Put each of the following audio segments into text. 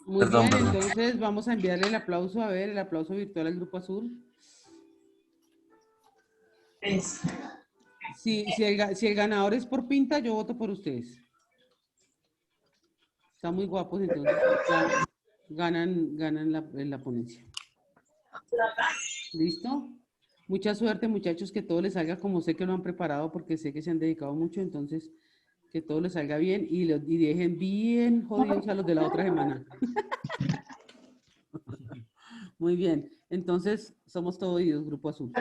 Muy Perdón, bien, perdón. entonces vamos a enviarle el aplauso, a ver, el aplauso virtual al Grupo Azul. Si el ganador es por pinta, yo voto por ustedes. Están muy guapos, entonces ganan en la ponencia. ¿Listo? Mucha suerte, muchachos, que todo les salga como sé que lo han preparado, porque sé que se han dedicado mucho, entonces que todo les salga bien y dejen bien jodidos a los de la otra semana. Muy bien, entonces somos todos oídos, Grupo Azul.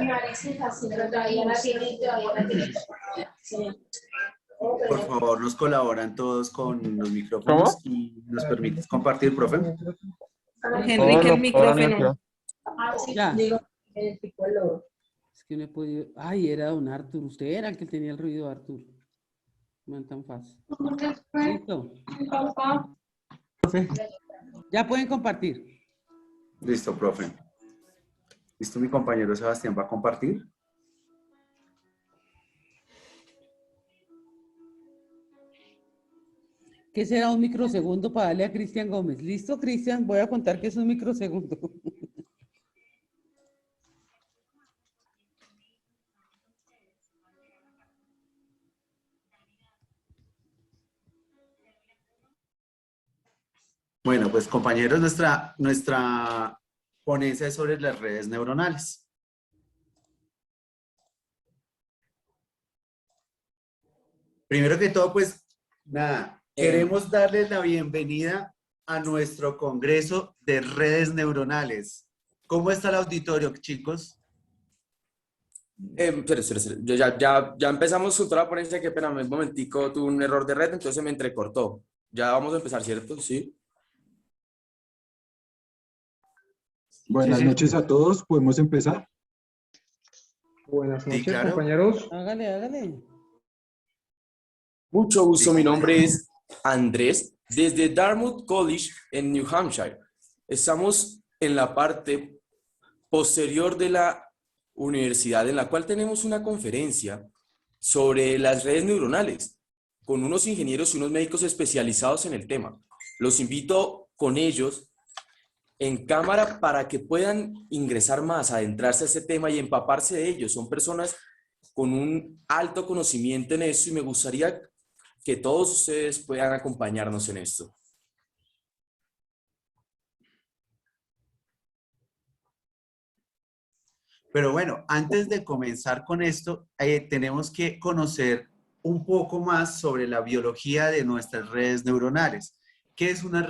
Por favor, nos colaboran todos con los micrófonos ¿Cómo? y nos permites compartir, profe. Enrique, el micrófono. Ya. Es que no he podido. Ay, era don Artur. Usted era el que tenía el ruido, Artur. No es tan fácil. Listo. Ya pueden compartir. Listo, profe. ¿Listo? Mi compañero Sebastián va a compartir. ¿Qué será un microsegundo para darle a Cristian Gómez? ¿Listo, Cristian? Voy a contar que es un microsegundo. Bueno, pues compañeros, nuestra ponencia es sobre las redes neuronales. Primero que todo, pues, nada, queremos darles la bienvenida a nuestro Congreso de Redes Neuronales. ¿Cómo está el auditorio, chicos? Espera. Ya empezamos con toda la ponencia, qué pena, un momentico, tuve un error de red, entonces se me entrecortó. Ya vamos a empezar, ¿cierto? Sí. Buenas Sí. noches a todos, ¿podemos empezar? Buenas Sí, noches, claro. compañeros. Hágale. Mucho gusto, Sí. mi nombre es Andrés, desde Dartmouth College en New Hampshire. Estamos en la parte posterior de la universidad, en la cual tenemos una conferencia sobre las redes neuronales, con unos ingenieros y unos médicos especializados en el tema. Los invito con ellos en cámara para que puedan ingresar más, adentrarse a este tema y empaparse de ellos. Son personas con un alto conocimiento en eso y me gustaría que todos ustedes puedan acompañarnos en esto. Pero bueno, antes de comenzar con esto, tenemos que conocer un poco más sobre la biología de nuestras redes neuronales. ¿Qué es una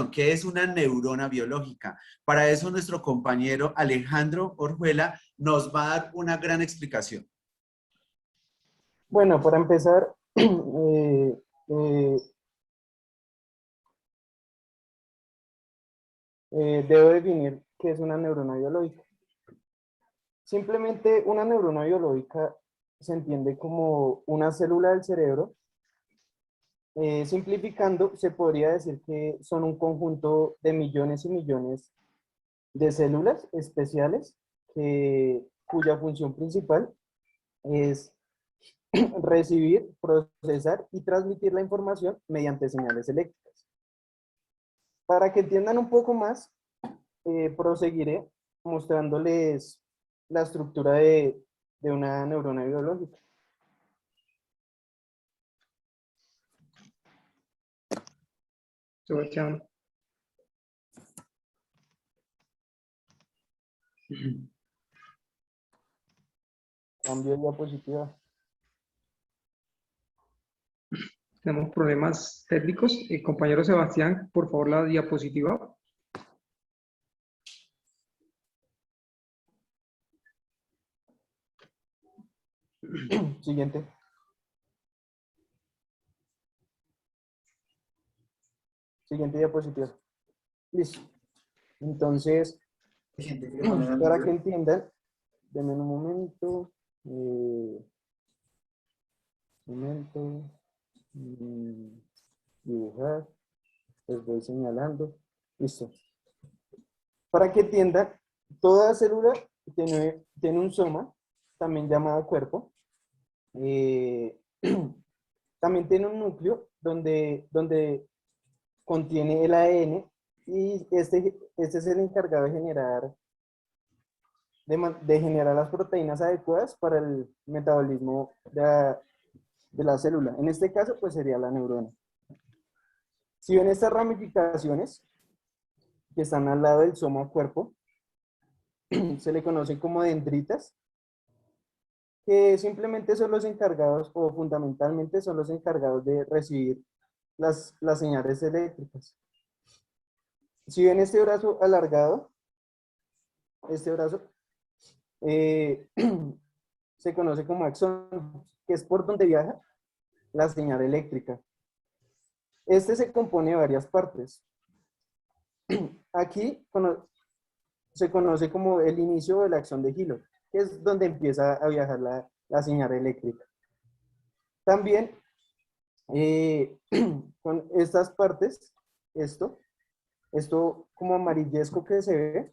qué es una neurona biológica? Para eso nuestro compañero Alejandro Orjuela nos va a dar una gran explicación. Bueno, para empezar, debo definir qué es una neurona biológica. Simplemente una neurona biológica se entiende como una célula del cerebro. Simplificando, se podría decir que son un conjunto de millones y millones de células especiales cuya función principal es recibir, procesar y transmitir la información mediante señales eléctricas. Para que entiendan un poco más, proseguiré mostrándoles la estructura de una neurona biológica. Sebastián. Cambio de diapositiva. Tenemos problemas técnicos. Compañero Sebastián, por favor, la diapositiva. Siguiente. Siguiente diapositiva. Listo. Entonces, para que entiendan, denme un momento. Dibujar. Les voy señalando. Listo. Para que entiendan, toda célula tiene un soma, también llamado cuerpo. También tiene un núcleo donde contiene el ADN y este es el encargado de generar, de generar las proteínas adecuadas para el metabolismo de la célula. En este caso, pues sería la neurona. Si ven estas ramificaciones que están al lado del soma cuerpo, se le conocen como dendritas, que simplemente son los encargados, o fundamentalmente son los encargados de recibir las señales eléctricas. Si ven este brazo alargado, este brazo, se conoce como axón, que es por donde viaja la señal eléctrica. Este se compone de varias partes. Aquí se conoce como el inicio de la axón de Hilo, que es donde empieza a viajar la señal eléctrica. También con estas partes, esto como amarillesco que se ve,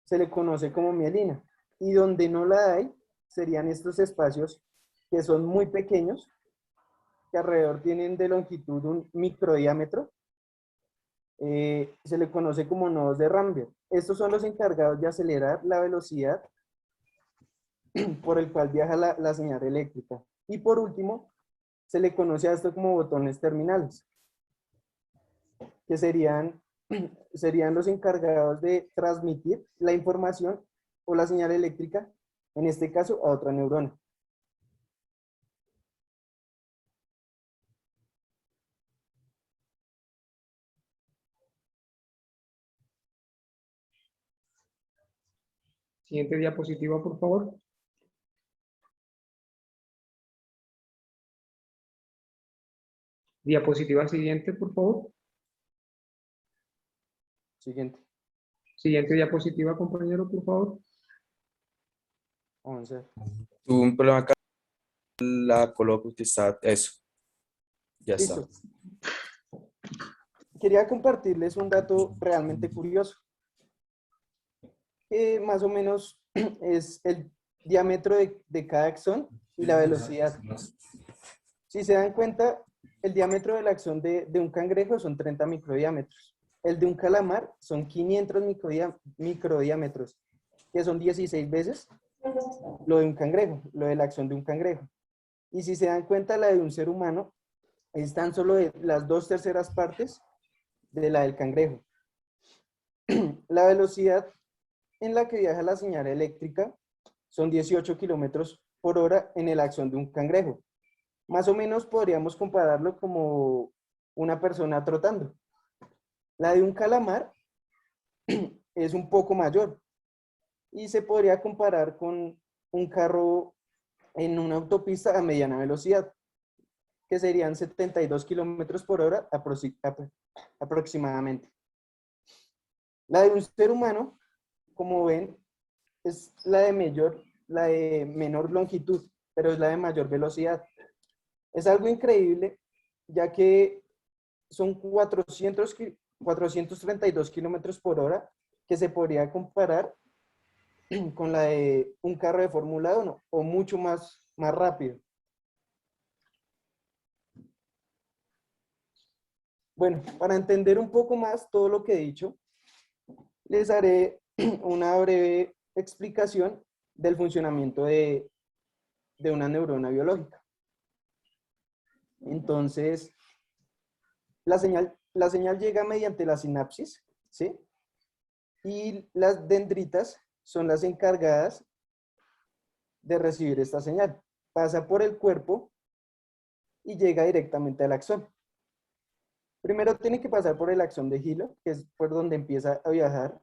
se le conoce como mielina. Y donde no la hay, serían estos espacios que son muy pequeños, que alrededor tienen de longitud un microdiámetro. Se le conoce como nodos de Ramberg. Estos son los encargados de acelerar la velocidad por el cual viaja la señal eléctrica. Y por último, se le conoce a esto como botones terminales, que serían los encargados de transmitir la información o la señal eléctrica, en este caso, a otra neurona. Siguiente diapositiva, por favor. Diapositiva siguiente, por favor. Siguiente. Siguiente diapositiva, compañero, por favor. Vamos a ver. Tuve un problema acá. La coloco que está. Eso. Ya está. Listo. Quería compartirles un dato realmente curioso, que más o menos es el diámetro de cada axón y la velocidad. Si se dan cuenta, el diámetro del axón de un cangrejo son 30 microdiámetros. El de un calamar son 500 microdiámetros, que son 16 veces lo de un cangrejo, lo del axón de un cangrejo. Y si se dan cuenta, la de un ser humano es tan solo de las 2/3 partes de la del cangrejo. La velocidad en la que viaja la señal eléctrica son 18 kilómetros por hora en el axón de un cangrejo. Más o menos podríamos compararlo como una persona trotando. La de un calamar es un poco mayor y se podría comparar con un carro en una autopista a mediana velocidad, que serían 72 kilómetros por hora aproximadamente. La de un ser humano, como ven, es la de menor longitud, pero es la de mayor velocidad. Es algo increíble, ya que son 432 kilómetros por hora, que se podría comparar con la de un carro de Fórmula 1 o mucho más rápido. Bueno, para entender un poco más todo lo que he dicho, les haré una breve explicación del funcionamiento de una neurona biológica. Entonces, la señal llega mediante la sinapsis, ¿sí? Y las dendritas son las encargadas de recibir esta señal. Pasa por el cuerpo y llega directamente al axón. Primero tiene que pasar por el axón de Hilo, que es por donde empieza a viajar.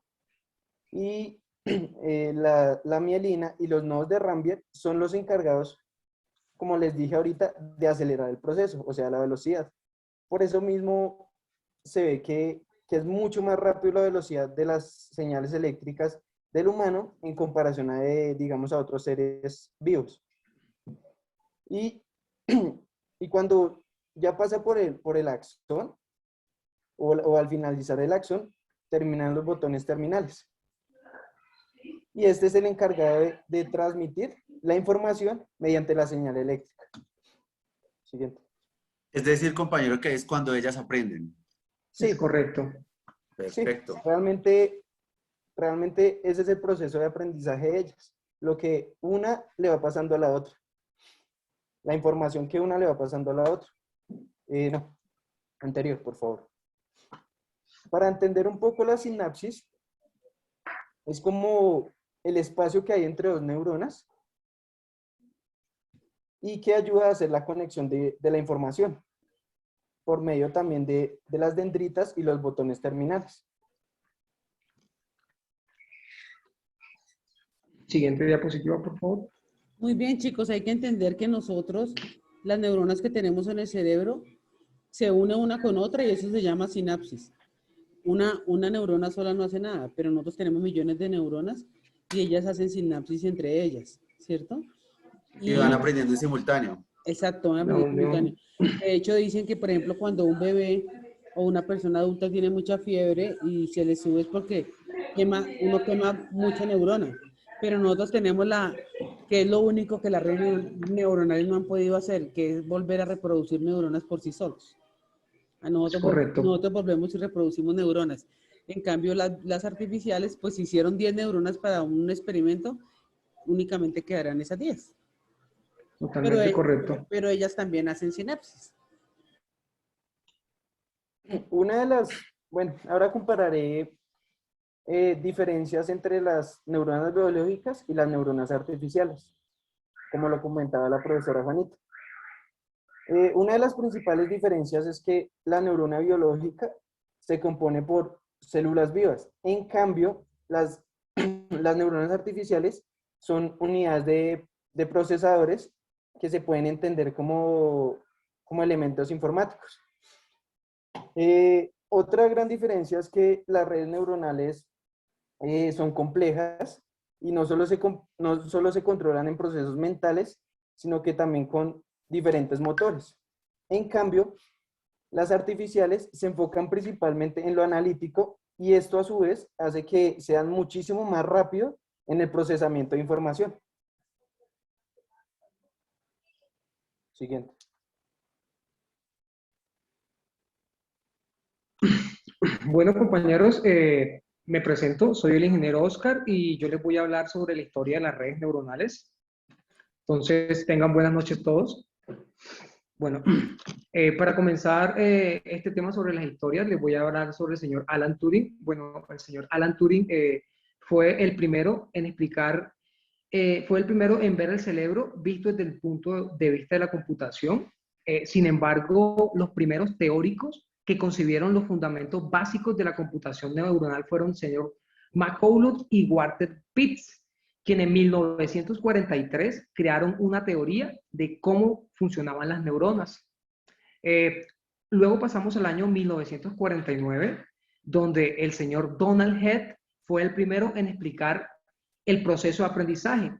Y la mielina y los nodos de Ramberg son los encargados, como les dije ahorita, de acelerar el proceso, o sea, la velocidad. Por eso mismo se ve que es mucho más rápido la velocidad de las señales eléctricas del humano en comparación a, digamos, a otros seres vivos. Y cuando ya pasa por el axón, o al finalizar el axón, terminan los botones terminales. Y este es el encargado de transmitir la información mediante la señal eléctrica. Siguiente. Es decir, compañero, que es cuando ellas aprenden. Sí, Es correcto. sí, Perfecto. realmente ese es el proceso de aprendizaje de ellas. Lo que una le va pasando a la otra. La información que una le va pasando a la otra. No, anterior, por favor. Para entender un poco la sinapsis, es como el espacio que hay entre dos neuronas y que ayuda a hacer la conexión de la información por medio también de las dendritas y los botones terminales. Siguiente diapositiva, por favor. Muy bien, chicos, hay que entender que nosotros, las neuronas que tenemos en el cerebro, se unen una con otra y eso se llama sinapsis. Una neurona sola no hace nada, pero nosotros tenemos millones de neuronas y ellas hacen sinapsis entre ellas, ¿cierto? Y van Y aprendiendo en simultáneo. exacto, van a La aprender unión. simultáneo. De hecho, dicen que, por ejemplo, cuando un bebé o una persona adulta tiene mucha fiebre y se le sube es porque uno quema mucha neurona. Pero nosotros tenemos que es lo único que las redes neuronales no han podido hacer, que es volver a reproducir neuronas por sí solos. Es correcto. Nosotros volvemos y reproducimos neuronas. En cambio, las artificiales, pues hicieron 10 neuronas para un experimento, únicamente quedarán esas 10. Totalmente correcto. Pero ellas también hacen sinapsis. Una de las, bueno, ahora compararé diferencias entre las neuronas biológicas y las neuronas artificiales, como lo comentaba la profesora Juanita. Una de las principales diferencias es que la neurona biológica se compone por células vivas. En cambio, las neuronas artificiales son unidades de procesadores que se pueden entender como elementos informáticos. Otra gran diferencia es que las redes neuronales son complejas y no solo se controlan en procesos mentales, sino que también con diferentes motores. En cambio, las artificiales se enfocan principalmente en lo analítico y esto a su vez hace que sean muchísimo más rápido en el procesamiento de información. Siguiente. Bueno, compañeros, me presento, soy el ingeniero Oscar y yo les voy a hablar sobre la historia de las redes neuronales. Entonces, tengan buenas noches todos. Bueno, para comenzar este tema sobre las historias, les voy a hablar sobre el señor Alan Turing. Bueno, el señor Alan Turing fue el primero en explicar, fue el primero en ver el cerebro visto desde el punto de vista de la computación. Sin embargo, los primeros teóricos que concibieron los fundamentos básicos de la computación neuronal fueron el señor McCulloch y Walter Pitts, quienes en 1943 crearon una teoría de cómo funcionaban las neuronas. Luego pasamos al año 1949, donde el señor Donald Heath fue el primero en explicar el proceso de aprendizaje.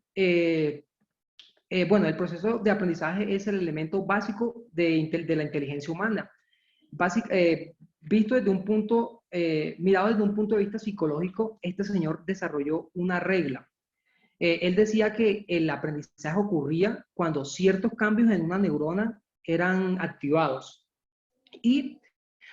Bueno, el proceso de aprendizaje es el elemento básico de la inteligencia humana. Visto desde un punto, mirado desde un punto de vista psicológico, este señor desarrolló una regla. Él decía que el aprendizaje ocurría cuando ciertos cambios en una neurona eran activados. Y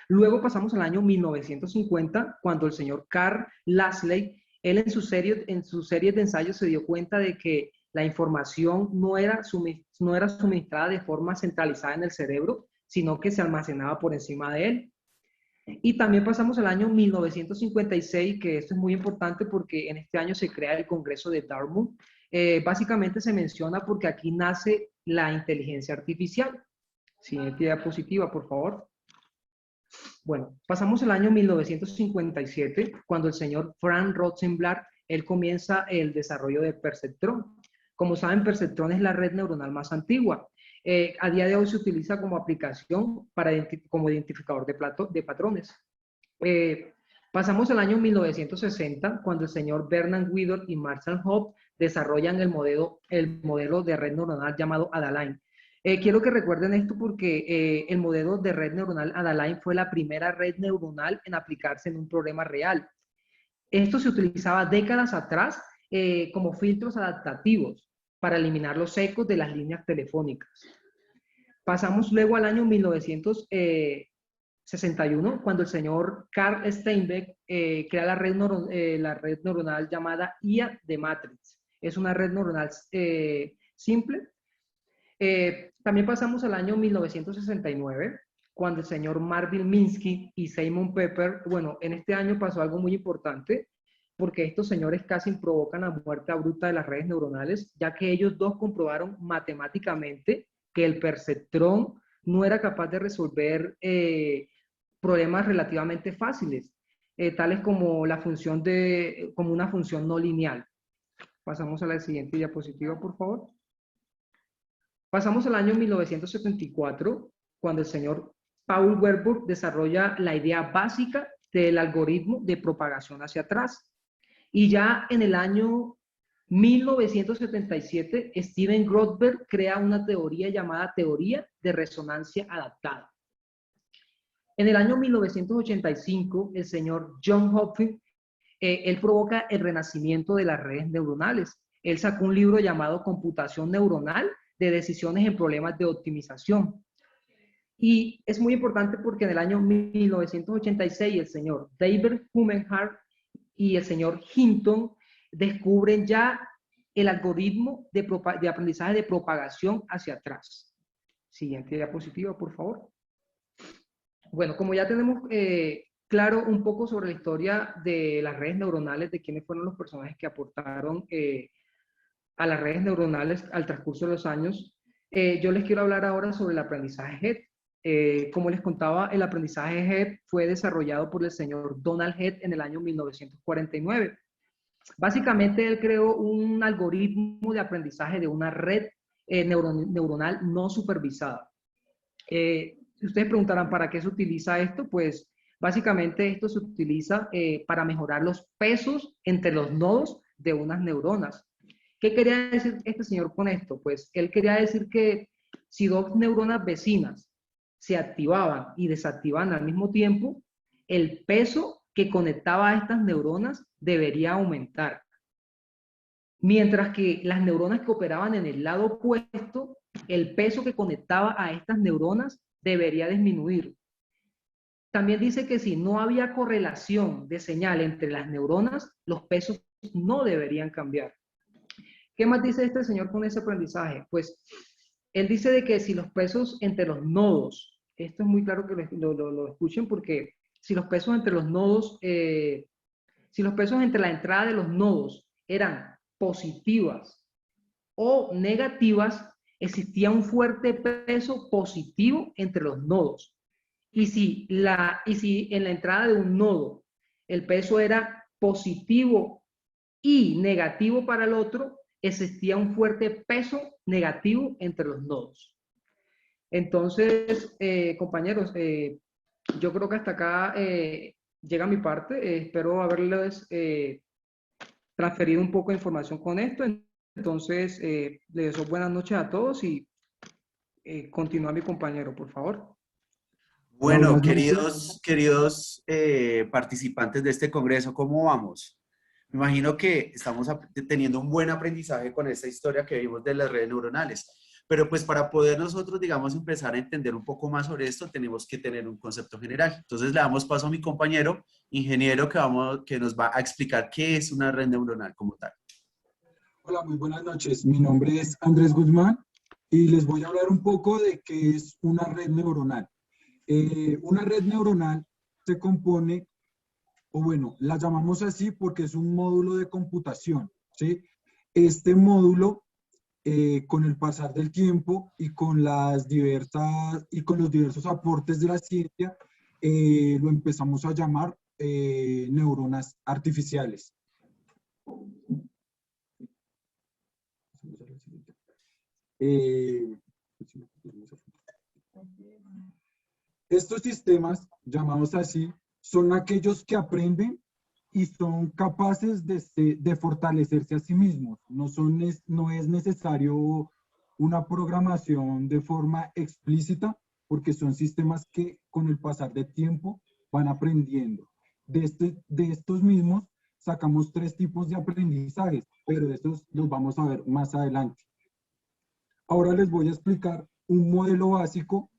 luego pasamos al año 1950, cuando el señor Carl Laszlo, él en su serie de ensayos se dio cuenta de que la información no era suministrada de forma centralizada en el cerebro, sino que se almacenaba por encima de él. Y también pasamos al año 1956, que esto es muy importante porque en este año se crea el Congreso de Dartmouth. Básicamente se menciona porque aquí nace la inteligencia artificial. Siguiente diapositiva, por favor. Bueno, pasamos al año 1957, cuando el señor Frank Rosenblatt, él comienza el desarrollo de perceptrón. Como saben, perceptrón es la red neuronal más antigua. A día de hoy se utiliza como aplicación como identificador de patrones. Pasamos al año 1960, cuando el señor Bernard Widor y Marshall Hope desarrollan el modelo de red neuronal llamado Adaline. Quiero que recuerden esto porque el modelo de red neuronal Adaline fue la primera red neuronal en aplicarse en un problema real. Esto se utilizaba décadas atrás como filtros adaptativos para eliminar los ecos de las líneas telefónicas. Pasamos luego al año 1960 61, cuando el señor Carl Steinbeck crea la red neuronal llamada IA de Matrix. Es una red neuronal simple. También pasamos al año 1969, cuando el señor Marvin Minsky y Simon Pepper, bueno, en este año pasó algo muy importante, porque estos señores casi provocan la muerte abrupta de las redes neuronales, ya que ellos dos comprobaron matemáticamente que el perceptrón no era capaz de resolver problemas relativamente fáciles, tales como como una función no lineal. Pasamos a la siguiente diapositiva, por favor. Pasamos al año 1974, cuando el señor Paul Warburg desarrolla la idea básica del algoritmo de propagación hacia atrás. Y ya en el año 1977, Steven Grothberg crea una teoría llamada teoría de resonancia adaptada. En el año 1985, el señor John Hopkins, él provoca el renacimiento de las redes neuronales. Él sacó un libro llamado Computación Neuronal de Decisiones en Problemas de Optimización. Y es muy importante porque en el año 1986 el señor David Humenhart y el señor Hinton descubren ya el algoritmo de aprendizaje de propagación hacia atrás. Siguiente diapositiva, por favor. Bueno, como ya tenemos claro un poco sobre la historia de las redes neuronales, de quiénes fueron los personajes que aportaron a las redes neuronales al transcurso de los años, yo les quiero hablar ahora sobre el aprendizaje Head. Como les contaba, el aprendizaje Head fue desarrollado por el señor Donald Head en el año 1949. Básicamente, él creó un algoritmo de aprendizaje de una red neuronal no supervisada. Ustedes preguntarán, ¿para qué se utiliza esto? Pues, básicamente, esto se utiliza para mejorar los pesos entre los nodos de unas neuronas. ¿Qué quería decir este señor con esto? Pues, él quería decir que si dos neuronas vecinas se activaban y desactivaban al mismo tiempo, el peso que conectaba a estas neuronas debería aumentar. Mientras que las neuronas que operaban en el lado opuesto, el peso que conectaba a estas neuronas debería disminuir. También dice que si no había correlación de señal entre las neuronas, los pesos no deberían cambiar. ¿Qué más dice este señor con ese aprendizaje? Pues él dice de que si los pesos entre los nodos, esto es muy claro que lo escuchen, porque si los pesos entre los nodos, si los pesos entre la entrada de los nodos eran positivas o negativas, existía un fuerte peso positivo entre los nodos. Y si en la entrada de un nodo el peso era positivo y negativo para el otro, existía un fuerte peso negativo entre los nodos. Entonces, compañeros, yo creo que hasta acá llega mi parte. Espero haberles transferido un poco de información con esto. Entonces, les deseo buenas noches a todos y continúa mi compañero, por favor. Bueno, queridos participantes de este congreso, ¿cómo vamos? Me imagino que estamos teniendo un buen aprendizaje con esta historia que vimos de las redes neuronales. Pero pues para poder nosotros, digamos, empezar a entender un poco más sobre esto, tenemos que tener un concepto general. Entonces le damos paso a mi compañero, ingeniero, que nos va a explicar qué es una red neuronal como tal. Hola, muy buenas noches. Mi nombre es Andrés Guzmán y les voy a hablar un poco de qué es una red neuronal. Una red neuronal se compone, o bueno, la llamamos así porque es un módulo de computación, ¿sí? Este módulo, con el pasar del tiempo y con los diversos aportes de la ciencia, lo empezamos a llamar neuronas artificiales. Estos sistemas, llamados así, son aquellos que aprenden y son capaces de fortalecerse a sí mismos. No es necesario una programación de forma explícita, porque son sistemas que con el pasar del tiempo van aprendiendo. De estos mismos sacamos 3 tipos de aprendizajes, pero de estos los vamos a ver más adelante. Ahora les voy a explicar un modelo básico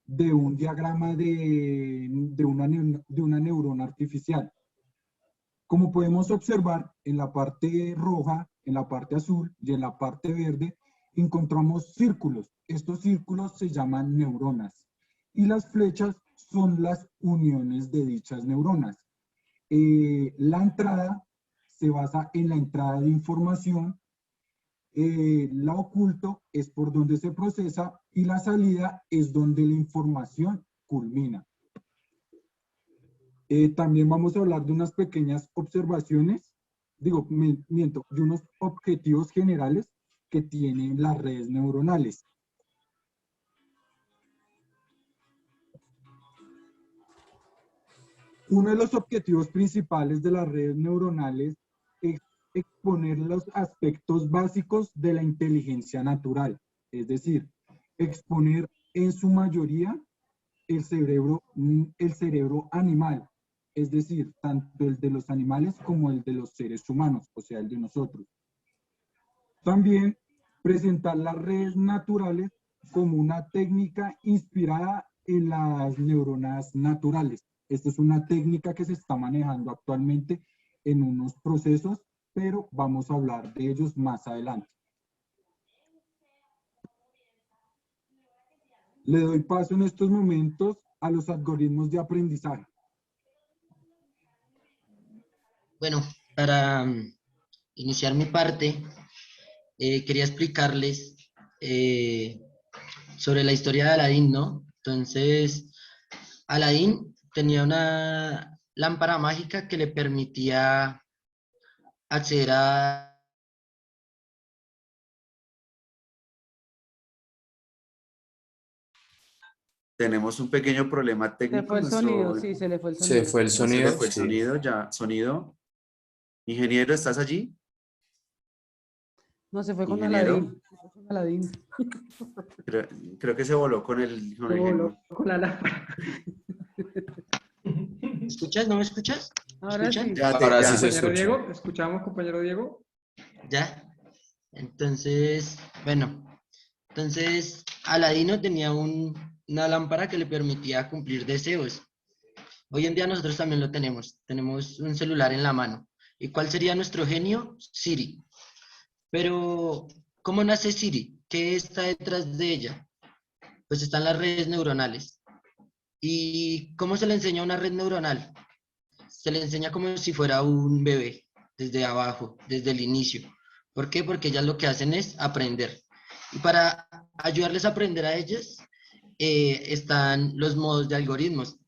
de un diagrama de una neurona artificial. Como podemos observar, en la parte roja, en la parte azul y en la parte verde, encontramos círculos. Estos círculos se llaman neuronas y las flechas son las uniones de dichas neuronas. La entrada se basa en la entrada de información, la oculto es por donde se procesa y la salida es donde la información culmina. También vamos a hablar de unas pequeñas observaciones, de unos objetivos generales que tienen las redes neuronales. Uno de los objetivos principales de las redes neuronales es exponer los aspectos básicos de la inteligencia natural, es decir, exponer en su mayoría el cerebro animal, es decir, tanto el de los animales como el de los seres humanos, o sea, el de nosotros. También presentar las redes naturales como una técnica inspirada en las neuronas naturales. Esta es una técnica que se está manejando actualmente en unos procesos, pero vamos a hablar de ellos más adelante. Le doy paso en estos momentos a los algoritmos de aprendizaje. Bueno, para iniciar mi parte, quería explicarles sobre la historia de Aladín, ¿no? Entonces, Aladín tenía una lámpara mágica que le permitía acceder a... Tenemos un pequeño problema Se técnico. fue el sonido, sí, se le fue el sonido. Se fue el Se sonido. le fue el Sí. sonido, ya, sonido. Ingeniero, ¿estás allí? No, se fue con Ingeniero. Aladín. Se fue con Aladín. Creo que se voló con el Se voló genio. con la lámpara. ¿Me escuchas? ¿No me escuchas? ¿Me Ahora escuchan? sí. Ahora sí se Compañero escucha. Diego, ¿escuchamos, compañero Diego? ¿Ya? Entonces, bueno, entonces Aladino tenía una lámpara que le permitía cumplir deseos. Hoy en día nosotros también lo tenemos. Tenemos un celular en la mano. ¿Y cuál sería nuestro genio? Siri. Pero, ¿cómo nace Siri? ¿Qué está detrás de ella? Pues están las redes neuronales. ¿Y cómo se le enseña una red neuronal? Se le enseña como si fuera un bebé, desde abajo, desde el inicio. ¿Por qué? Porque ellas lo que hacen es aprender. Y para ayudarles a aprender a ellas, están los modos de algoritmos.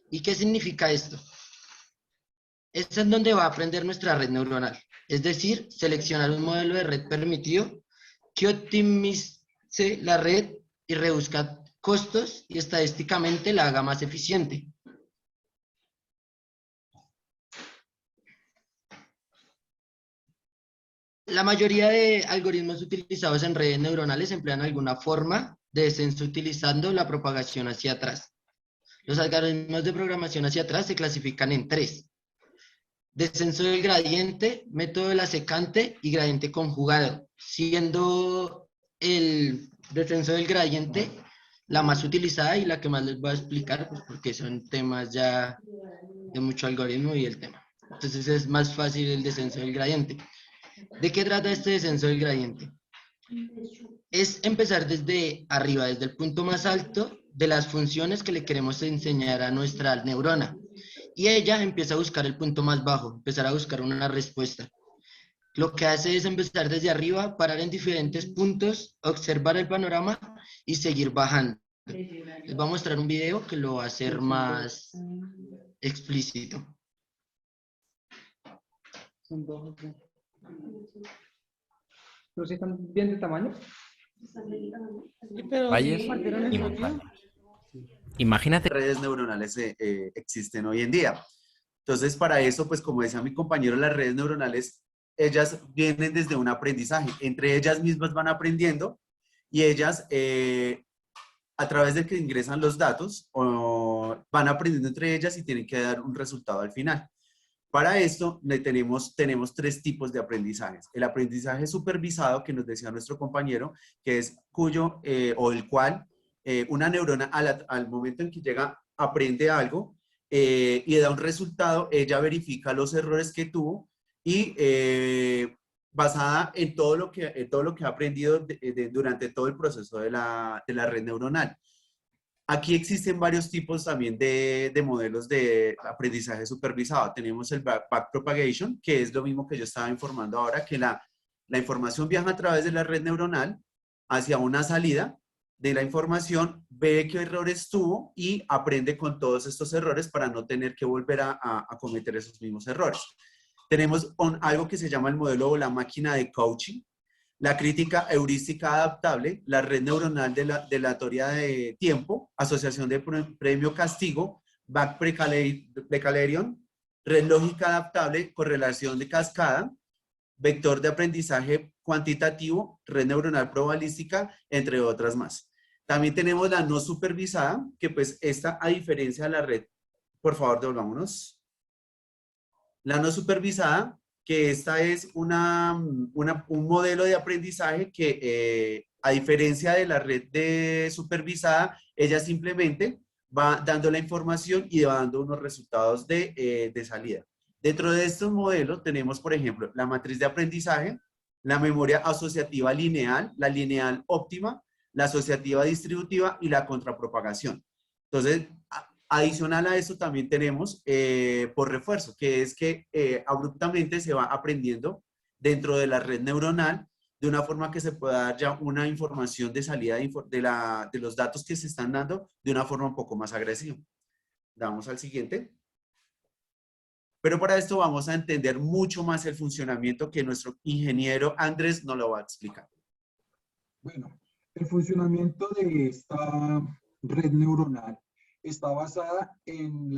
¿Y qué significa esto? Es en donde va a aprender nuestra red neuronal. Es decir, seleccionar un modelo de red permitido que optimice la red y reduzca costos y estadísticamente la haga más eficiente. La mayoría de algoritmos utilizados en redes neuronales emplean alguna forma de descenso utilizando la propagación hacia atrás. Los algoritmos de programación hacia atrás se clasifican en 3. Descenso del gradiente, método de la secante y gradiente conjugado, siendo el descenso del gradiente la más utilizada y la que más les voy a explicar, pues porque son temas ya de mucho algoritmo y el tema. Entonces es más fácil el descenso del gradiente. ¿De qué trata este descenso del gradiente? Es empezar desde arriba, desde el punto más alto de las funciones que le queremos enseñar a nuestra neurona. Y ella empieza a buscar el punto más bajo, empezar a buscar una respuesta. Lo que hace es empezar desde arriba, parar en diferentes puntos, observar el panorama y seguir bajando. Les voy a mostrar un video que lo va a hacer más explícito. Son dos. ¿No sé si están bien de tamaño? Sí, pero Valles sí compartieron el y sonido. montañas. Imagínate. Redes neuronales existen hoy en día. Entonces, para eso, pues como decía mi compañero, las redes neuronales, ellas vienen desde un aprendizaje. Entre ellas mismas van aprendiendo y ellas, a través de que ingresan los datos, van aprendiendo entre ellas y tienen que dar un resultado al final. Para esto tenemos 3 tipos de aprendizajes. El aprendizaje supervisado, que nos decía nuestro compañero, que es el cual una neurona al momento en que llega, aprende algo y da un resultado, ella verifica los errores que tuvo y basada en todo lo que ha aprendido durante todo el proceso de la red neuronal. Aquí existen varios tipos también de modelos de aprendizaje supervisado. Tenemos el backpropagation, que es lo mismo que yo estaba informando ahora, que la información viaja a través de la red neuronal hacia una salida de la información, ve qué errores tuvo y aprende con todos estos errores para no tener que volver a cometer esos mismos errores. Tenemos algo que se llama el modelo o la máquina de coaching, la crítica heurística adaptable, la red neuronal de la teoría de tiempo, asociación de premio-castigo, backprecalerion, red lógica adaptable, correlación de cascada, vector de aprendizaje cuantitativo, red neuronal probabilística, entre otras más. También tenemos la no supervisada, que pues esta, a diferencia de la red, por favor, devolvámonos. La no supervisada, que esta es un modelo de aprendizaje que, a diferencia de la red de supervisada, ella simplemente va dando la información y va dando unos resultados de salida. Dentro de estos modelos tenemos, por ejemplo, la matriz de aprendizaje, la memoria asociativa lineal, la lineal óptima, la asociativa distributiva y la contrapropagación. Entonces, adicional a eso también tenemos por refuerzo, que es que abruptamente se va aprendiendo dentro de la red neuronal de una forma que se pueda dar ya una información de salida de los datos que se están dando de una forma un poco más agresiva. Damos al siguiente. Pero para esto vamos a entender mucho más el funcionamiento que nuestro ingeniero Andrés nos lo va a explicar. Bueno, el funcionamiento de esta red neuronal está basada en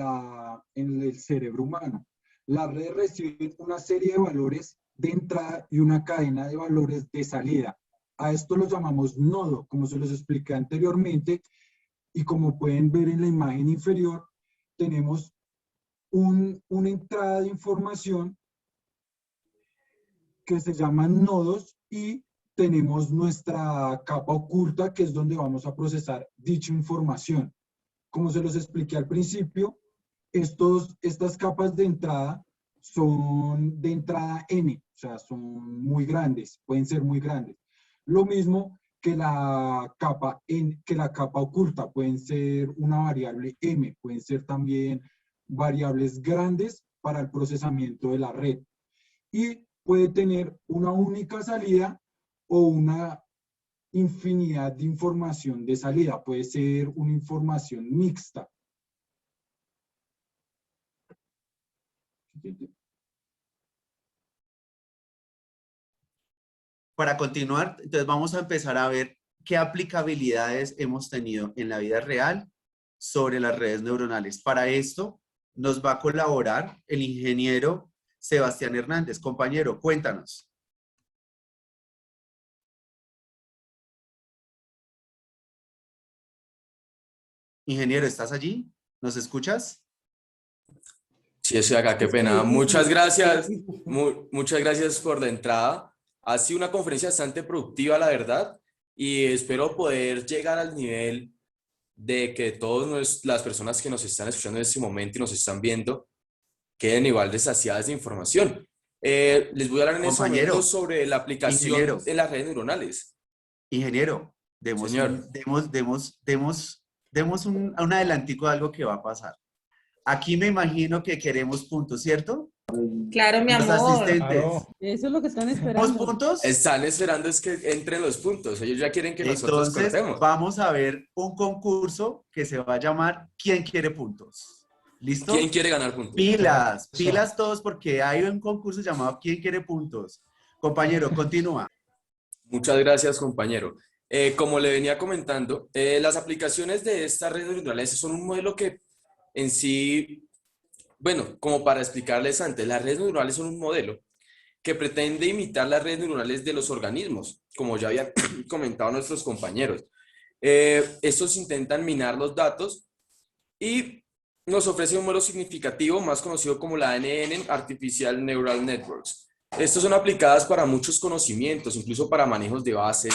el cerebro humano. La red recibe una serie de valores de entrada y una cadena de valores de salida. A esto lo llamamos nodo, como se los expliqué anteriormente, y como pueden ver en la imagen inferior, tenemos una entrada de información que se llaman nodos y tenemos nuestra capa oculta, que es donde vamos a procesar dicha información. Como se los expliqué al principio, estas capas de entrada son de entrada n, o sea, son muy grandes, pueden ser muy grandes. Lo mismo que la capa oculta, pueden ser una variable m, pueden ser también variables grandes para el procesamiento de la red. Y puede tener una única salida o una infinidad de información de salida. Puede ser una información mixta. Para continuar, entonces vamos a empezar a ver qué aplicabilidades hemos tenido en la vida real sobre las redes neuronales. Para esto nos va a colaborar el ingeniero Sebastián Hernández. Compañero, cuéntanos. Ingeniero, ¿estás allí? ¿Nos escuchas? Sí, estoy acá, qué pena. Muchas gracias. Muchas gracias por la entrada. Ha sido una conferencia bastante productiva, la verdad, y espero poder llegar al nivel de que todas las personas que nos están escuchando en este momento y nos están viendo queden igual de saciadas de información. Les voy a hablar en este momento sobre la aplicación de las redes neuronales. Ingeniero, demos un adelantico de algo que va a pasar. Aquí me imagino que queremos puntos, ¿cierto? Claro, mi Los amor. asistentes. Claro. Eso es lo que están esperando. ¿Tenemos puntos? Están esperando es que entren los puntos. Ellos ya quieren que nosotros Entonces, cortemos. vamos a ver un concurso que se va a llamar ¿Quién quiere puntos? ¿Listo? ¿Quién quiere ganar puntos? Pilas, pilas todos porque hay un concurso llamado ¿Quién quiere puntos? Compañero, continúa. Muchas gracias, compañero. Como le venía comentando, las aplicaciones de estas redes neuronales son un modelo que en sí, bueno, como para explicarles antes, las redes neuronales son un modelo que pretende imitar las redes neuronales de los organismos, como ya habían comentado nuestros compañeros. Estos intentan minar los datos y nos ofrece un modelo significativo más conocido como la ANN, Artificial Neural Networks. Estos son aplicadas para muchos conocimientos, incluso para manejos de bases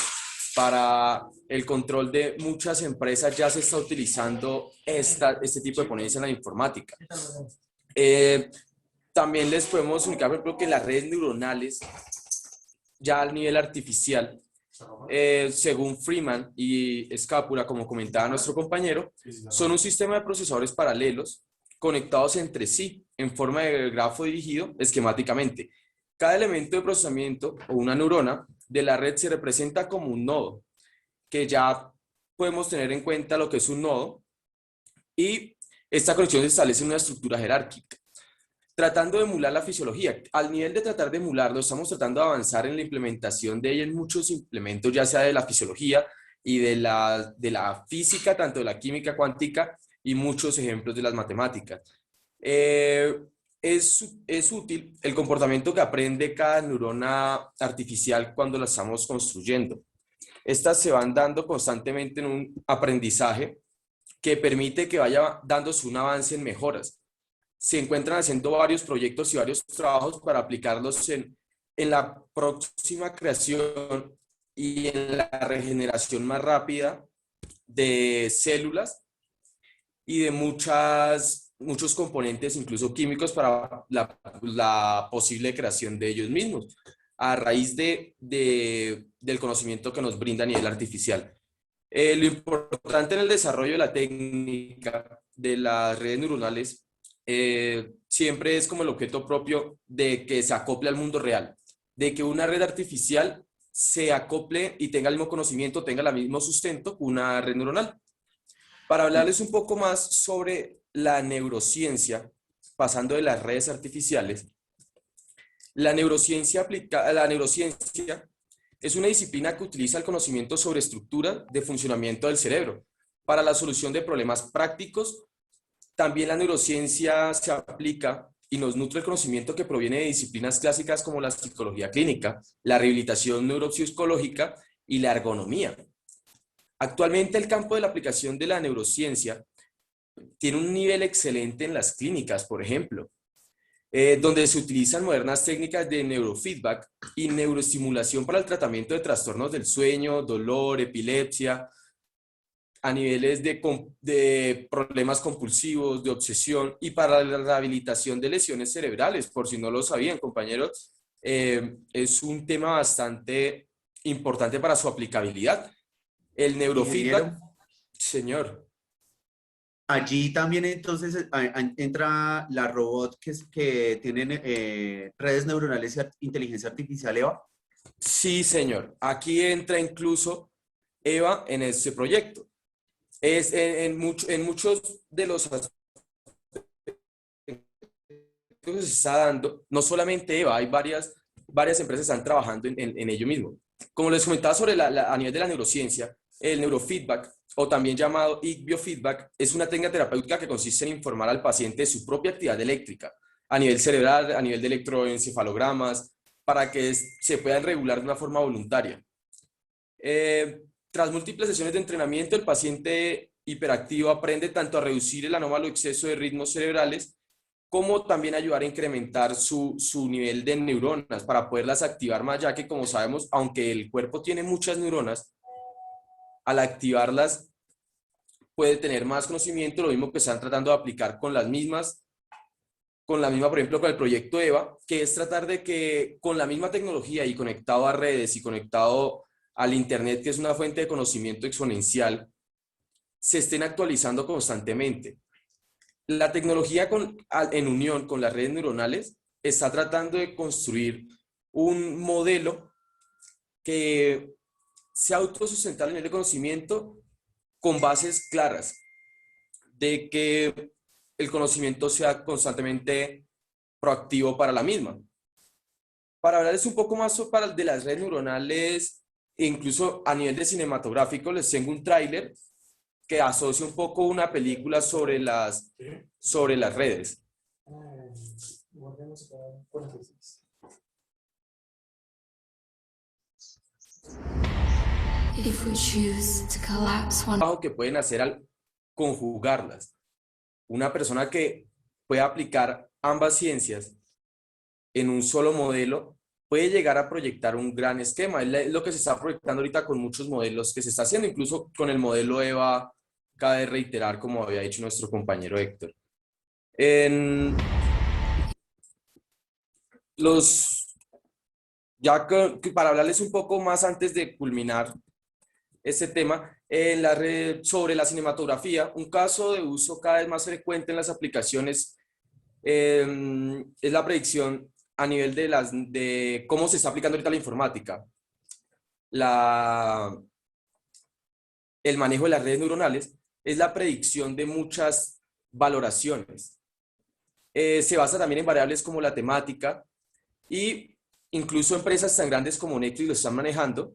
para el control de muchas empresas ya se está utilizando este tipo de ponencia en la informática. También les podemos indicar, por ejemplo, que las redes neuronales, ya al nivel artificial, según Freeman y Escápula, como comentaba nuestro compañero, son un sistema de procesadores paralelos conectados entre sí en forma de grafo dirigido esquemáticamente. Cada elemento de procesamiento o una neurona de la red se representa como un nodo, que ya podemos tener en cuenta lo que es un nodo, y esta conexión se establece en una estructura jerárquica, tratando de emular la fisiología. Al nivel de tratar de emularlo, estamos tratando de avanzar en la implementación de ella en muchos implementos, ya sea de la fisiología y de la física, tanto de la química cuántica y muchos ejemplos de las matemáticas. Es útil el comportamiento que aprende cada neurona artificial cuando la estamos construyendo. Estas se van dando constantemente en un aprendizaje que permite que vaya dándose un avance en mejoras. Se encuentran haciendo varios proyectos y varios trabajos para aplicarlos en la próxima creación y en la regeneración más rápida de células y de muchos componentes, incluso químicos, para la posible creación de ellos mismos, a raíz del conocimiento que nos brinda a nivel artificial. Lo importante en el desarrollo de la técnica de las redes neuronales siempre es como el objeto propio de que se acople al mundo real, de que una red artificial se acople y tenga el mismo conocimiento, tenga el mismo sustento que una red neuronal. Para hablarles un poco más sobre la neurociencia, pasando de las redes artificiales, la neurociencia es una disciplina que utiliza el conocimiento sobre estructura de funcionamiento del cerebro para la solución de problemas prácticos. También la neurociencia se aplica y nos nutre el conocimiento que proviene de disciplinas clásicas como la psicología clínica, la rehabilitación neuropsicológica y la ergonomía. Actualmente el campo de la aplicación de la neurociencia tiene un nivel excelente en las clínicas, por ejemplo, donde se utilizan modernas técnicas de neurofeedback y neuroestimulación para el tratamiento de trastornos del sueño, dolor, epilepsia, a niveles de problemas compulsivos, de obsesión, y para la rehabilitación de lesiones cerebrales. Por si no lo sabían, compañeros, es un tema bastante importante para su aplicabilidad. El neurofeedback, Ingeniero, señor. allí también entonces entra la robot que tienen redes neuronales y inteligencia artificial, Eva. Sí, señor. Aquí entra incluso Eva en este proyecto. Es en muchos de los aspectos que se está dando, no solamente Eva, hay varias empresas que están trabajando en ello mismo. Como les comentaba sobre a nivel de la neurociencia, el neurofeedback, o también llamado biofeedback, es una técnica terapéutica que consiste en informar al paciente de su propia actividad eléctrica a nivel cerebral, a nivel de electroencefalogramas, para que se puedan regular de una forma voluntaria. Tras múltiples sesiones de entrenamiento, el paciente hiperactivo aprende tanto a reducir el anómalo exceso de ritmos cerebrales, como también ayudar a incrementar su nivel de neuronas para poderlas activar más, ya que, como sabemos, aunque el cuerpo tiene muchas neuronas, al activarlas puede tener más conocimiento, lo mismo que están tratando de aplicar con la misma, por ejemplo, con el proyecto EVA, que es tratar de que con la misma tecnología y conectado a redes y conectado al Internet, que es una fuente de conocimiento exponencial, se estén actualizando constantemente. La tecnología en unión con las redes neuronales está tratando de construir un modelo que sea autosustentable a nivel de conocimiento, con bases claras, de que el conocimiento sea constantemente proactivo para la misma. Para hablarles un poco más de las redes neuronales, incluso a nivel de cinematográfico, les tengo un tráiler que asocia un poco una película sobre las redes. Trabajo que pueden hacer al conjugarlas. Una persona que puede aplicar ambas ciencias en un solo modelo puede llegar a proyectar un gran esquema. Es lo que se está proyectando ahorita con muchos modelos que se está haciendo, incluso con el modelo EVA, cabe reiterar, como había dicho nuestro compañero Héctor. En para hablarles un poco más antes de culminar este tema, en la red sobre la cinematografía, un caso de uso cada vez más frecuente en las aplicaciones es la predicción a nivel de cómo se está aplicando ahorita la informática. El manejo de las redes neuronales es la predicción de muchas valoraciones. Se basa también en variables como la temática y incluso empresas tan grandes como Netflix lo están manejando,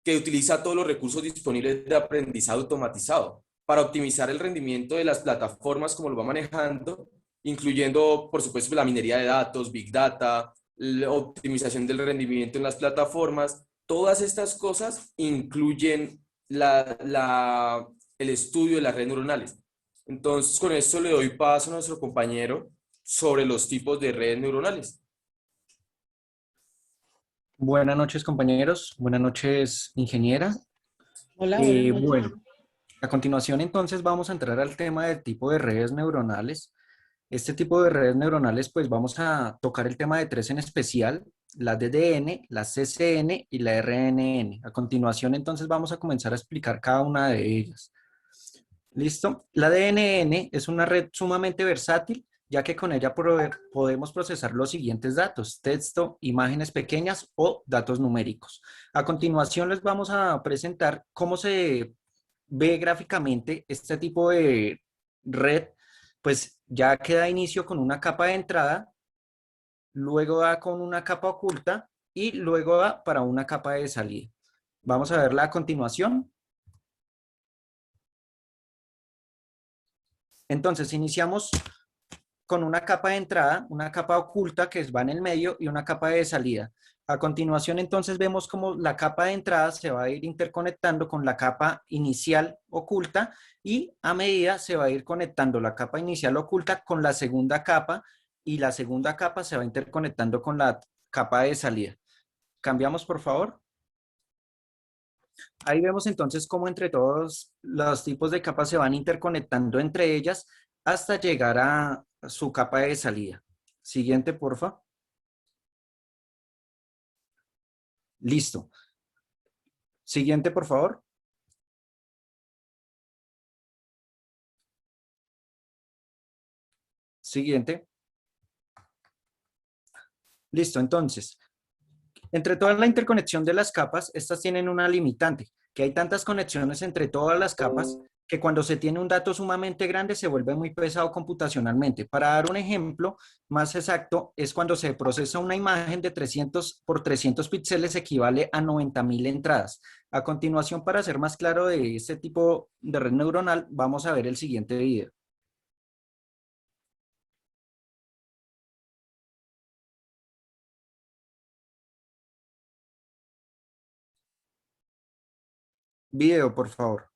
que utiliza todos los recursos disponibles de aprendizaje automatizado para optimizar el rendimiento de las plataformas como lo va manejando, incluyendo, por supuesto, la minería de datos, Big Data, la optimización del rendimiento en las plataformas. Todas estas cosas incluyen el estudio de las redes neuronales. Entonces, con esto le doy paso a nuestro compañero sobre los tipos de redes neuronales. Buenas noches, compañeros. Buenas noches, ingeniera. Hola, buenas noches. Bueno, a continuación entonces vamos a entrar al tema del tipo de redes neuronales. Este tipo de redes neuronales, pues vamos a tocar el tema de tres en especial, la DDN, la CCN y la RNN. A continuación entonces vamos a comenzar a explicar cada una de ellas. ¿Listo? La DNN es una red sumamente versátil, ya que con ella podemos procesar los siguientes datos: texto, imágenes pequeñas o datos numéricos. A continuación les vamos a presentar cómo se ve gráficamente este tipo de red. Pues ya queda inicio con una capa de entrada, luego da con una capa oculta y luego da para una capa de salida. Vamos a verla a continuación. Entonces iniciamos con una capa de entrada, una capa oculta que va en el medio y una capa de salida. A continuación, entonces, vemos cómo la capa de entrada se va a ir interconectando con la capa inicial oculta y a medida se va a ir conectando la capa inicial oculta con la segunda capa y la segunda capa se va interconectando con la capa de salida. Cambiamos, por favor. Ahí vemos entonces cómo entre todos los tipos de capas se van interconectando entre ellas hasta llegar a su capa de salida. Siguiente, porfa. Listo. Siguiente, por favor. Siguiente. Listo, entonces, entre toda la interconexión de las capas, estas tienen una limitante, que hay tantas conexiones entre todas las capas que cuando se tiene un dato sumamente grande se vuelve muy pesado computacionalmente. Para dar un ejemplo más exacto, es cuando se procesa una imagen de 300 por 300 píxeles equivale a 90.000 entradas. A continuación, para ser más claro de este tipo de red neuronal, vamos a ver el siguiente video. Video, por favor.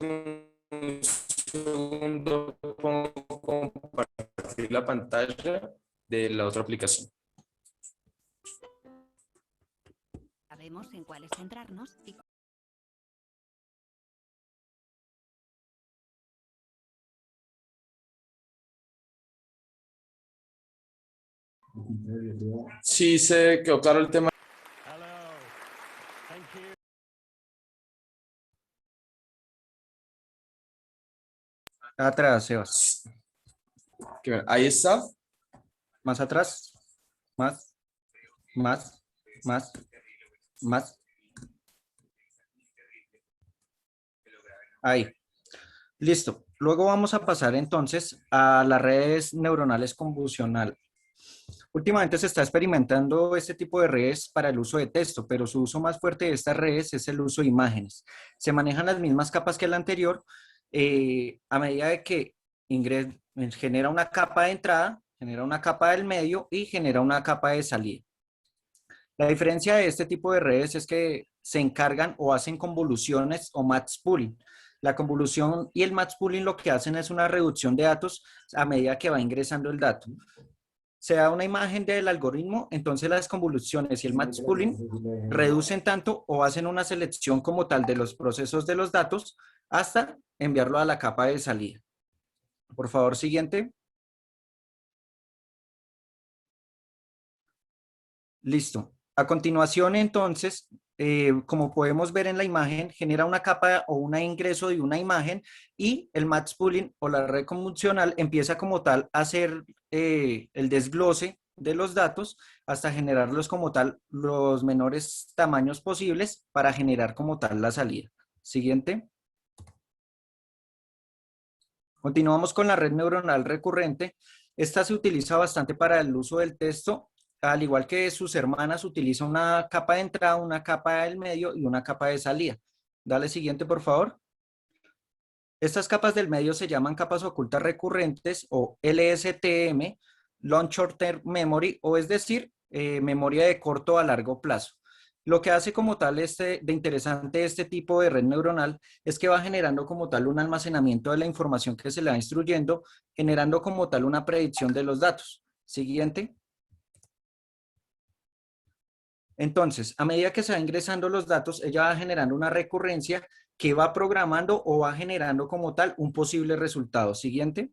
Un segundo, pongo compartir la pantalla de la otra aplicación. Sabemos en cuáles centrarnos y... Sí, se quedó claro el tema. Atrás, Sebas. Ahí está. Más atrás. Más. Más. Más. Más. Ahí. Listo. Luego vamos a pasar entonces a las redes neuronales convolucionales. Últimamente se está experimentando este tipo de redes para el uso de texto, pero su uso más fuerte de estas redes es el uso de imágenes. Se manejan las mismas capas que la anterior, a medida de que genera una capa de entrada, genera una capa del medio y genera una capa de salida. La diferencia de este tipo de redes es que se encargan o hacen convoluciones o match pooling. La convolución y el match pooling lo que hacen es una reducción de datos a medida que va ingresando el dato. Se da una imagen del algoritmo, entonces las convoluciones y el match pooling reducen tanto o hacen una selección como tal de los procesos de los datos hasta enviarlo a la capa de salida. Por favor, siguiente. Listo. A continuación, entonces, como podemos ver en la imagen, genera una capa o un ingreso de una imagen y el match pooling o la red convolucional empieza como tal a hacer el desglose de los datos hasta generarlos como tal los menores tamaños posibles para generar como tal la salida. Siguiente. Continuamos con la red neuronal recurrente. Esta se utiliza bastante para el uso del texto. Al igual que sus hermanas, utiliza una capa de entrada, una capa del medio y una capa de salida. Dale siguiente, por favor. Estas capas del medio se llaman capas ocultas recurrentes o LSTM, Long Short Term Memory, o es decir, memoria de corto a largo plazo. Lo que hace como tal de interesante este tipo de red neuronal es que va generando como tal un almacenamiento de la información que se le va instruyendo, generando como tal una predicción de los datos. Siguiente. Entonces, a medida que se va ingresando los datos, ella va generando una recurrencia que va programando o va generando como tal un posible resultado. Siguiente.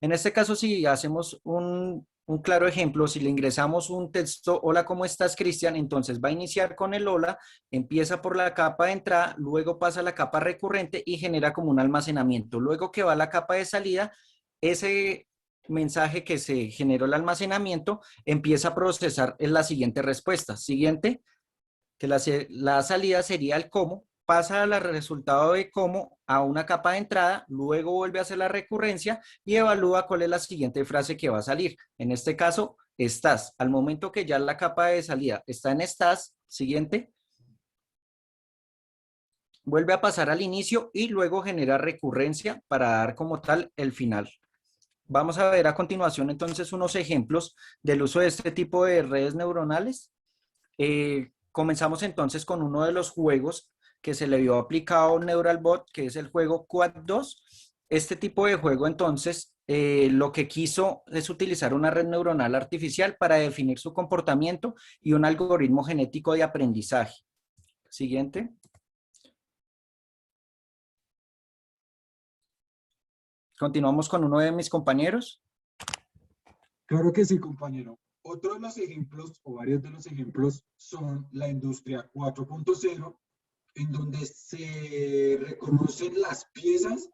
En este caso, si hacemos un claro ejemplo, si le ingresamos un texto, hola, ¿cómo estás, Cristian? Entonces va a iniciar con el hola, empieza por la capa de entrada, luego pasa a la capa recurrente y genera como un almacenamiento. Luego que va a la capa de salida, ese mensaje que se generó el almacenamiento empieza a procesar en la siguiente respuesta. Siguiente, que la salida sería el cómo, pasa al resultado de cómo a una capa de entrada, luego vuelve a hacer la recurrencia y evalúa cuál es la siguiente frase que va a salir. En este caso, estás. Al momento que ya la capa de salida está en estás, siguiente, vuelve a pasar al inicio y luego genera recurrencia para dar como tal el final. Vamos a ver a continuación entonces unos ejemplos del uso de este tipo de redes neuronales. Comenzamos entonces con uno de los juegos que se le vio aplicado NeuralBot, que es el juego Quad 2. Este tipo de juego entonces lo que quiso es utilizar una red neuronal artificial para definir su comportamiento y un algoritmo genético de aprendizaje. Siguiente. Continuamos con uno de mis compañeros. Claro que sí, compañero. Otro de los ejemplos, o varios de los ejemplos, son la industria 4.0, en donde se reconocen las piezas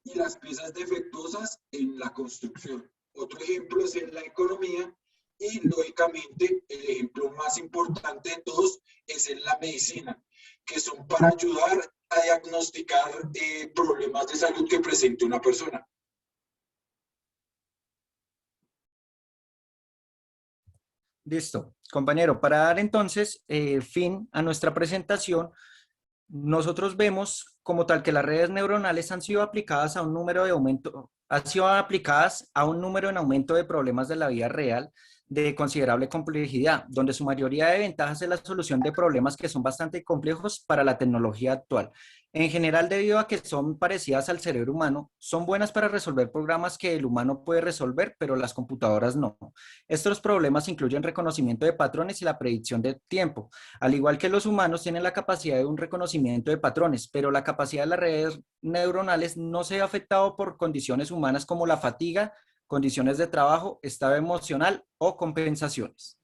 y las piezas defectuosas en la construcción. Otro ejemplo es en la economía y, lógicamente, el ejemplo más importante de todos es en la medicina, que son para ayudar a diagnosticar problemas de salud que presente una persona. Listo. Compañero, para dar entonces fin a nuestra presentación, nosotros vemos como tal que las redes neuronales han sido aplicadas a un número de aumento, han sido aplicadas a un número en aumento de problemas de la vida real de considerable complejidad, donde su mayoría de ventajas es la solución de problemas que son bastante complejos para la tecnología actual. En general, debido a que son parecidas al cerebro humano, son buenas para resolver programas que el humano puede resolver, pero las computadoras no. Estos problemas incluyen reconocimiento de patrones y la predicción de tiempo. Al igual que los humanos, tienen la capacidad de un reconocimiento de patrones, pero la capacidad de las redes neuronales no se ve afectado por condiciones humanas como la fatiga, condiciones de trabajo, estado emocional o compensaciones.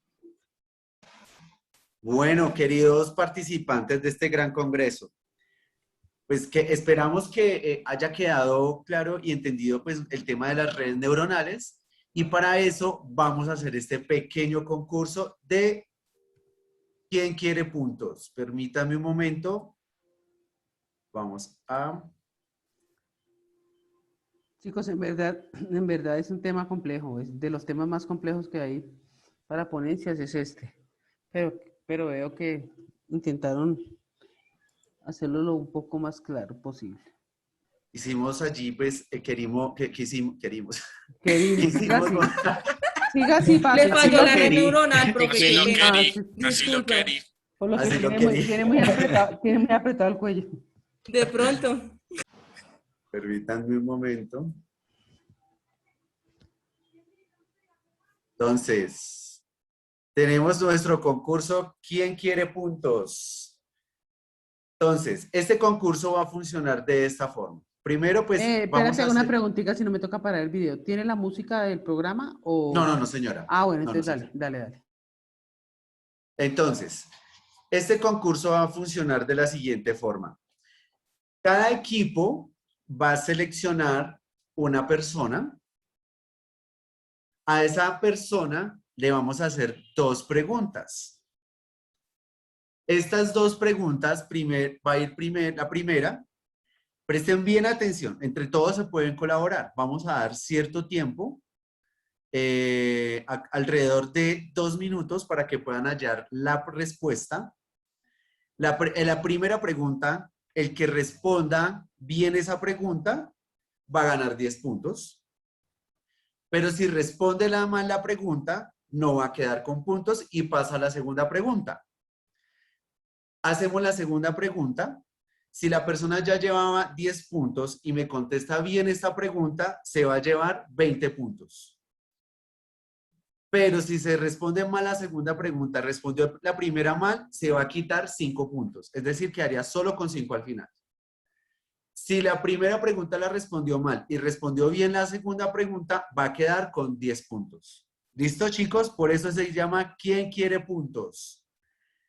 Bueno, queridos participantes de este gran congreso, pues que esperamos que haya quedado claro y entendido pues el tema de las redes neuronales, y para eso vamos a hacer este pequeño concurso de ¿quién quiere puntos? Permítame un momento. Vamos a... Chicos, en verdad es un tema complejo, es de los temas más complejos que hay para ponencias es este, pero veo que intentaron hacerlo lo un poco más claro posible. Hicimos allí, pues, querimos. Querimos, Hicimos- siga así, Le falló la red neuronal, profe. Disculpe, Por lo que Así lo tiene muy, quería. tiene muy apretado el cuello. De pronto. Permítanme un momento. Entonces, tenemos nuestro concurso ¿Quién quiere puntos? Entonces, este concurso va a funcionar de esta forma. Primero, pues, vamos Espérate, a una hacer... preguntita si no me toca parar el video. ¿Tiene la música del programa o...? No, señora. Ah, bueno, No, entonces señora. dale. Entonces, este concurso va a funcionar de la siguiente forma. Cada equipo va a seleccionar una persona. A esa persona le vamos a hacer 2 preguntas. Estas 2 preguntas, va a ir la primera. Presten bien atención, entre todos se pueden colaborar. Vamos a dar cierto tiempo, alrededor de 2 minutos para que puedan hallar la respuesta. La primera pregunta, el que responda bien esa pregunta va a ganar 10 puntos. Pero si responde mal la pregunta, no va a quedar con puntos y pasa a la segunda pregunta. Hacemos la segunda pregunta. Si la persona ya llevaba 10 puntos y me contesta bien esta pregunta, se va a llevar 20 puntos. Pero si se responde mal la segunda pregunta, respondió la primera mal, se va a quitar 5 puntos. Es decir, quedaría solo con 5 al final. Si la primera pregunta la respondió mal y respondió bien la segunda pregunta, va a quedar con 10 puntos. ¿Listo, chicos? Por eso se llama ¿Quién quiere puntos?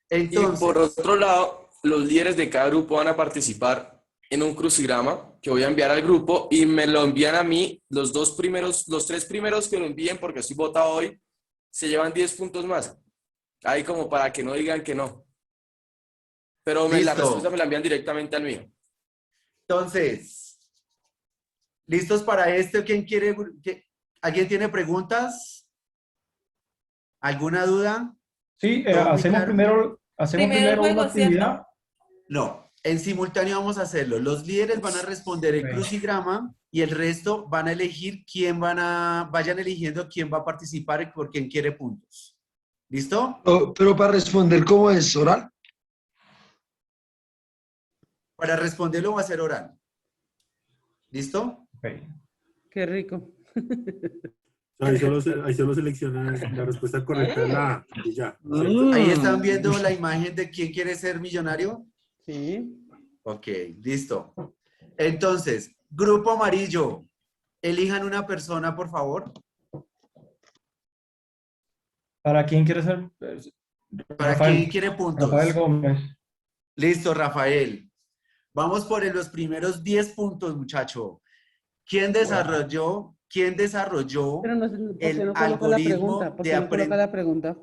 Entonces, Y por otro lado, los líderes de cada grupo van a participar en un crucigrama que voy a enviar al grupo y me lo envían a mí. Los 3 primeros que lo envíen, porque estoy votado hoy, se llevan 10 puntos más. Ahí como para que no digan que no. Pero la listo. respuesta me la envían directamente al mío. Entonces, ¿listos para esto? ¿Alguien tiene preguntas? ¿Alguna duda? Sí, ¿Todo muy hacemos claro? Primero el una juego, actividad. No, en simultáneo vamos a hacerlo. Los líderes van a responder el Ok. crucigrama y el resto van a elegir vayan eligiendo quién va a participar y por quién quiere puntos. ¿Listo? Pero para responder, ¿cómo es? ¿Oral? Para responderlo va a ser oral. ¿Listo? Ok. Qué rico. Ahí solo seleccionas la respuesta correcta, es la A, y ya. Ahí están viendo la imagen de quién quiere ser millonario. Sí. Ok, listo. Entonces, grupo amarillo, elijan una persona, por favor. ¿Para quién quiere ser? ¿Para quién quiere puntos? Rafael Gómez. Listo, Rafael. Vamos por los primeros 10 puntos, muchacho. ¿Quién desarrolló Pero no, ¿por qué el no coloca la algoritmo pregunta? ¿Por de qué no coloca aprendizaje? la pregunta?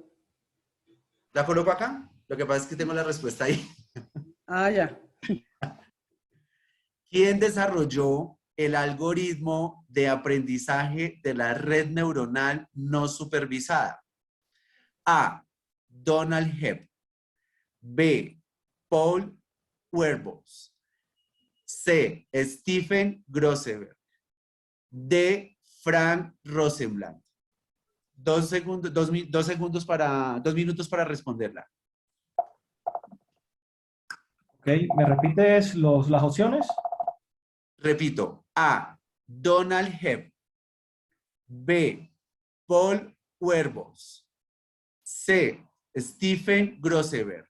¿La coloco acá? Lo que pasa es que tengo la respuesta ahí. Ah, ya. ¿Quién desarrolló el algoritmo de aprendizaje de la red neuronal no supervisada? A. Donald Hebb. B. Paul Werbos. C. Stephen Grosseberg. D. Frank Rosenblatt. 2 minutos para responderla. Ok, ¿me repites las opciones? Repito, A. Donald Hebb. B. Paul Werbos. C. Stephen Grosseberg.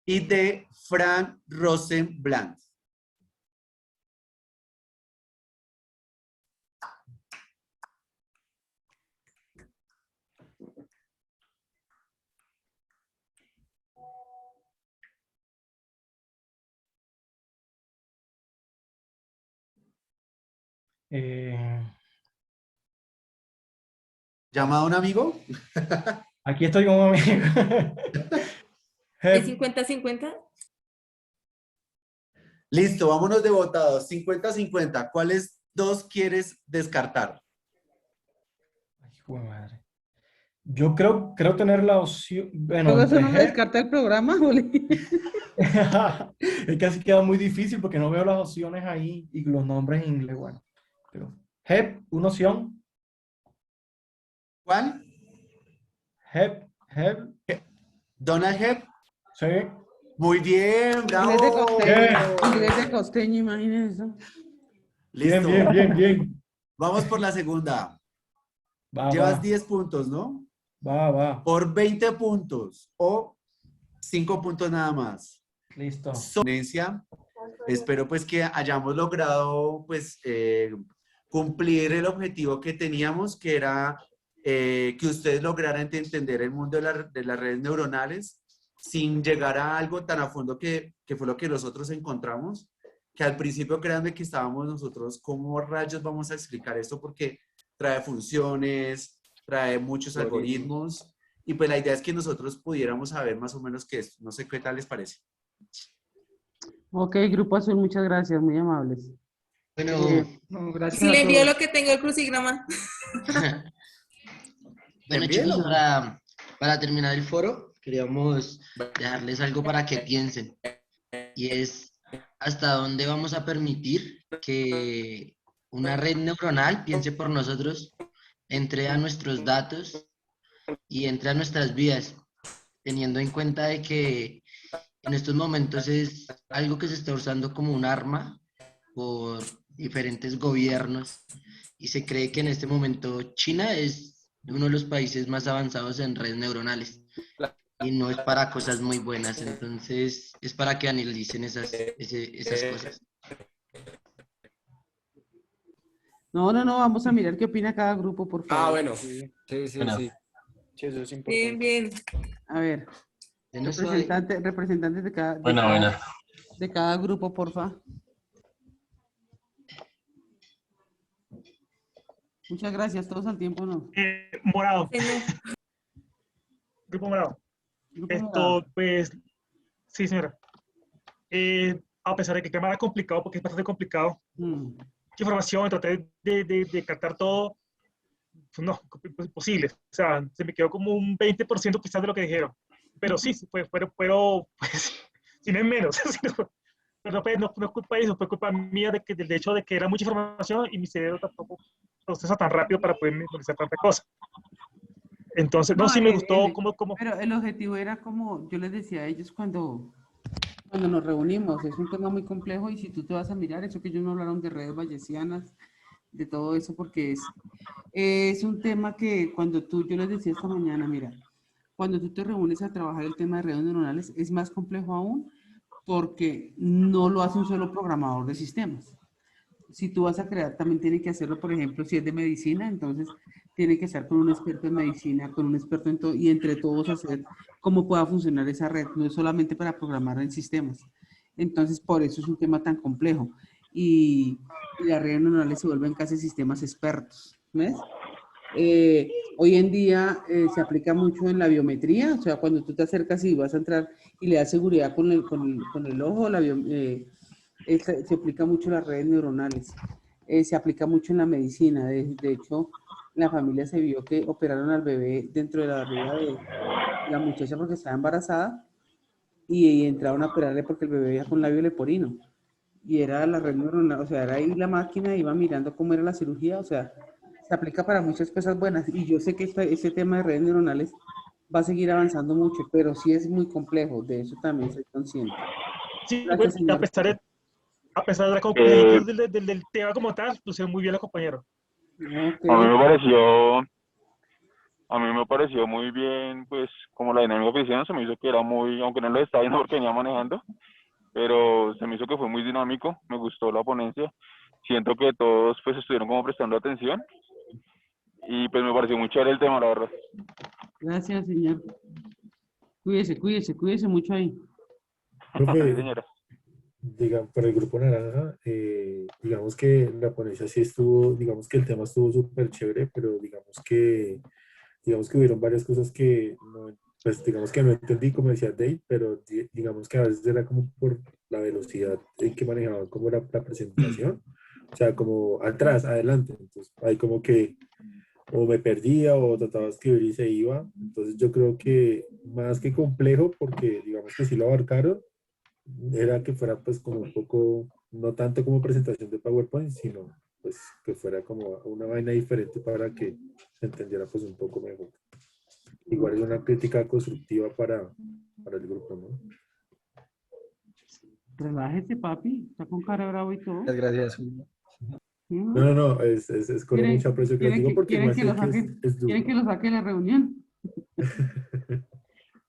Y D. Frank Rosenblatt. ¿Llamado a un amigo? Aquí estoy con un amigo. ¿Es 50-50? Listo, vámonos de votados. 50-50. ¿Cuáles 2 quieres descartar? Ay, hijo de madre. Yo creo tener la opción. Bueno, ¿Luego eso entre no lo descarta el programa, Juli? es que así queda muy difícil porque no veo las opciones ahí y los nombres en inglés. Bueno, pero Hebb, una opción. ¿Cuál? Hebb. Donald Hebb. Sí. Muy bien, bravo. Inglés de costeño, Bien. inglés de costeño, imagínense eso. Listo. Bien. Vamos por la segunda. Va. Llevas 10 puntos, ¿no? Va. Por 20 puntos o 5 puntos nada más. Listo. Ponencia. Espero pues que hayamos logrado pues cumplir el objetivo que teníamos, que era que ustedes lograran entender el mundo de las redes neuronales sin llegar a algo tan a fondo que fue lo que nosotros encontramos, que al principio créanme que estábamos nosotros, ¿cómo rayos vamos a explicar esto? Porque trae funciones, trae muchos algoritmos, y pues la idea es que nosotros pudiéramos saber más o menos qué es. No sé qué tal les parece. Ok, Grupo Azul, muchas gracias, muy amables. Bueno, No, gracias Si a le envío todos. lo que tengo el crucigrama. bueno Envíelo. chicos, para terminar el foro, queríamos dejarles algo para que piensen. Y es hasta dónde vamos a permitir que una red neuronal piense por nosotros, entre a nuestros datos y entre a nuestras vidas, teniendo en cuenta de que en estos momentos es algo que se está usando como un arma por diferentes gobiernos y se cree que en este momento China es uno de los países más avanzados en redes neuronales y no es para cosas muy buenas, entonces es para que analicen esas cosas. No, vamos a mirar qué opina cada grupo, por favor. Bueno. Sí. Sí, eso es importante. Bien. A ver, Denos suave. representantes de cada, de cada grupo, porfa. Muchas gracias, todos al tiempo, ¿no? Morado. Señor. Grupo Morado. Grupo Morado. Pues, sí, señora. A pesar de que el tema era complicado, porque es bastante complicado, mucha información, traté de captar todo, pues no, imposible. O sea, se me quedó como un 20% quizás de lo que dijeron. Pero sí, pues, pues, si no es menos. Pero pues, no es culpa de eso, fue culpa mía del hecho de que era mucha información y mi cerebro tampoco procesa tan rápido para poder memorizar tanta cosa. Entonces, no, sí me gustó cómo... Pero el objetivo era como, yo les decía a ellos cuando nos reunimos, es un tema muy complejo y si tú te vas a mirar, eso que ellos no hablaron de redes bayesianas, de todo eso, porque es un tema que yo les decía esta mañana, mira, cuando tú te reúnes a trabajar el tema de redes neuronales, es más complejo aún porque no lo hace un solo programador de sistemas. Si tú vas a crear, también tiene que hacerlo, por ejemplo, si es de medicina, entonces tiene que estar con un experto en medicina, con un experto en todo, y entre todos hacer cómo pueda funcionar esa red, no es solamente para programar en sistemas. Entonces, por eso es un tema tan complejo. Y las redes neuronales se vuelven casi sistemas expertos, ¿ves? Hoy en día se aplica mucho en la biometría, o sea, cuando tú te acercas y vas a entrar y le das seguridad con el ojo, se aplica mucho en las redes neuronales, se aplica mucho en la medicina, de hecho, en la familia se vio que operaron al bebé dentro de la barriga de la muchacha porque estaba embarazada y entraron a operarle porque el bebé veía con labio leporino y era la red neuronal, o sea, era ahí la máquina, iba mirando cómo era la cirugía, o sea, se aplica para muchas cosas buenas y yo sé que este tema de redes neuronales va a seguir avanzando mucho, pero sí es muy complejo, de eso también soy consciente. Sí, Gracias, bueno, señor. a pesar de la complejidad del tema como tal, pusieron muy bien los compañeros. Okay. A mí me pareció muy bien, pues, como la dinámica que hicieron, se me hizo que era muy, aunque no lo estaba viendo porque venía manejando, pero se me hizo que fue muy dinámico, me gustó la ponencia, siento que todos, pues, estuvieron como prestando atención, y pues me pareció muy chévere el tema, la verdad. Gracias, señor. Cuídese mucho ahí. Profe, señora. Para el Grupo Naranja, digamos que la ponencia sí estuvo, digamos que el tema estuvo súper chévere, pero digamos que hubieron varias cosas que no, pues digamos que no entendí, como decía Dave, pero digamos que a veces era como por la velocidad en que manejaban como la presentación, o sea, como atrás, adelante, entonces ahí como que o me perdía o trataba de escribir y se iba, entonces yo creo que más que complejo, porque digamos que sí lo abarcaron, era que fuera pues como un poco, no tanto como presentación de PowerPoint, sino pues que fuera como una vaina diferente para que se entendiera pues un poco mejor. Igual es una crítica constructiva para para el grupo, ¿no? Relájese, papi. Está con cara bravo y todo. Muchas gracias. No, es con ¿Quieren- mucho aprecio que les quieren digo que- porque quieren me que hace lo que saque- es duro. ¿Quieren que lo saque de la reunión?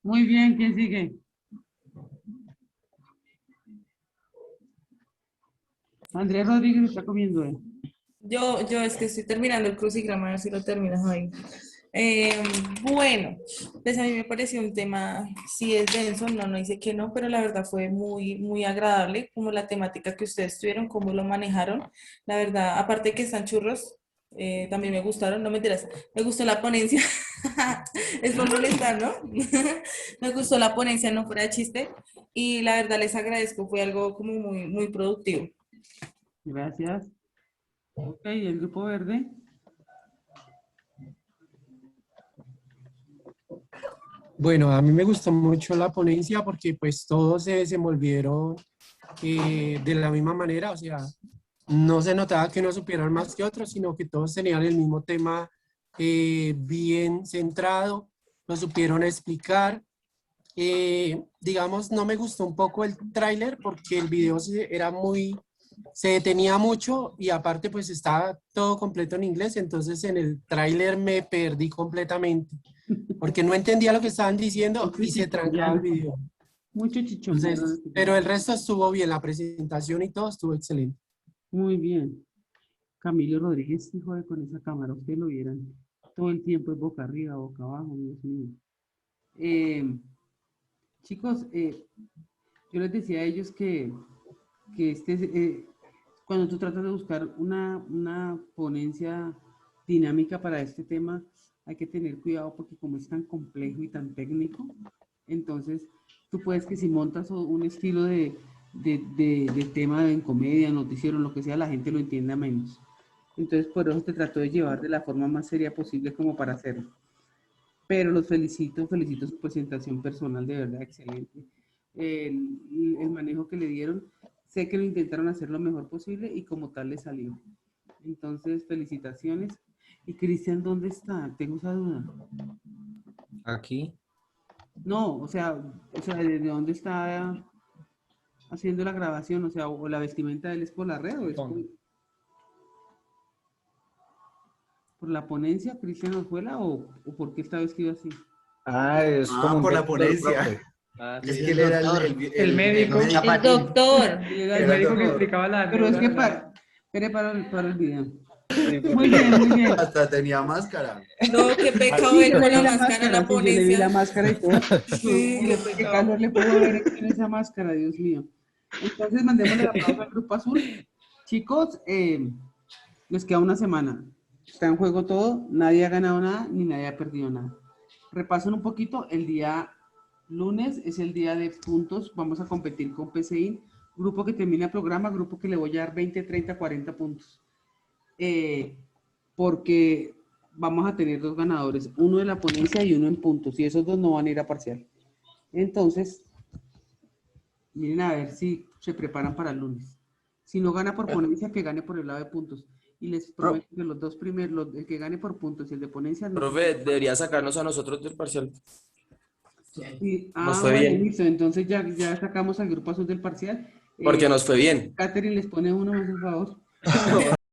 Muy bien, ¿quién sigue? Andrés Rodríguez está comiendo. Yo es que estoy terminando el crucigrama, a ver si lo terminas ahí. Bueno, pues a mí me pareció un tema, sí es denso, no dice que no, pero la verdad fue muy, muy agradable, como la temática que ustedes tuvieron, cómo lo manejaron. La verdad, aparte de que están churros, también me gustaron, no mentiras, me gustó la ponencia. Es por molestar, ¿no? Me gustó la ponencia, no fuera de chiste, y la verdad les agradezco, fue algo como muy, muy productivo. Gracias. Ok, el grupo verde. Bueno, a mí me gustó mucho la ponencia porque pues todos se desenvolvieron de la misma manera, o sea, no se notaba que uno supieran más que otros, sino que todos tenían el mismo tema bien centrado, lo supieron explicar. Digamos, no me gustó un poco el tráiler porque el video se detenía mucho y aparte pues estaba todo completo en inglés, entonces en el tráiler me perdí completamente porque no entendía lo que estaban diciendo y se trancaba el video. Mucho chichón. Entonces, pero el resto estuvo bien, la presentación y todo estuvo excelente. Muy bien. Camilo Rodríguez, hijo de con esa cámara, ustedes lo vieran todo el tiempo, es boca arriba, boca abajo, Dios mío. Chicos, yo les decía a ellos que cuando tú tratas de buscar una ponencia dinámica para este tema, hay que tener cuidado porque como es tan complejo y tan técnico, entonces tú puedes que si montas un estilo de tema en comedia, noticiero, lo que sea, la gente lo entienda menos. Entonces por eso te trato de llevar de la forma más seria posible como para hacerlo. Pero los felicito su presentación personal, de verdad, excelente. El manejo que le dieron, sé que lo intentaron hacer lo mejor posible y como tal le salió. Entonces, felicitaciones. ¿Y Cristian dónde está? Tengo esa duda. Aquí. No, o sea, ¿desde dónde está haciendo la grabación? O sea, o la vestimenta de él es por la red o es por la ponencia, Cristian Orjuela, o por qué está vestido así? Es como un por la vestido del ponencia. profe. Es que él era el médico. El doctor. El médico que explicaba la... Pero es que espere para el video. Muy bien, muy bien. Hasta tenía máscara. No, qué pecado ver con la máscara en la sí, yo le vi ponencia. la máscara y todo. Sí, Y qué calor le puedo ver en esa máscara, Dios mío. Entonces, mandémosle la pausa al Grupo Azul. Chicos, les queda una semana. Está en juego todo, nadie ha ganado nada, ni nadie ha perdido nada. Repasen un poquito, el día lunes es el día de puntos, vamos a competir con PCI, grupo que termina el programa, grupo que le voy a dar 20, 30, 40 puntos. Porque vamos a tener dos ganadores, uno de la ponencia y uno en puntos, y esos dos no van a ir a parcial. Entonces, miren a ver si se preparan para el lunes. Si no gana por ponencia, que gane por el lado de puntos. Y les prometo que los dos primeros, el que gane por puntos y el de ponencia... Profe, debería sacarnos a nosotros del parcial. Sí. Nos fue bien. Listo. Entonces ya sacamos al Grupo Azul del parcial. Porque nos fue bien. Catherine les pone uno más, por favor.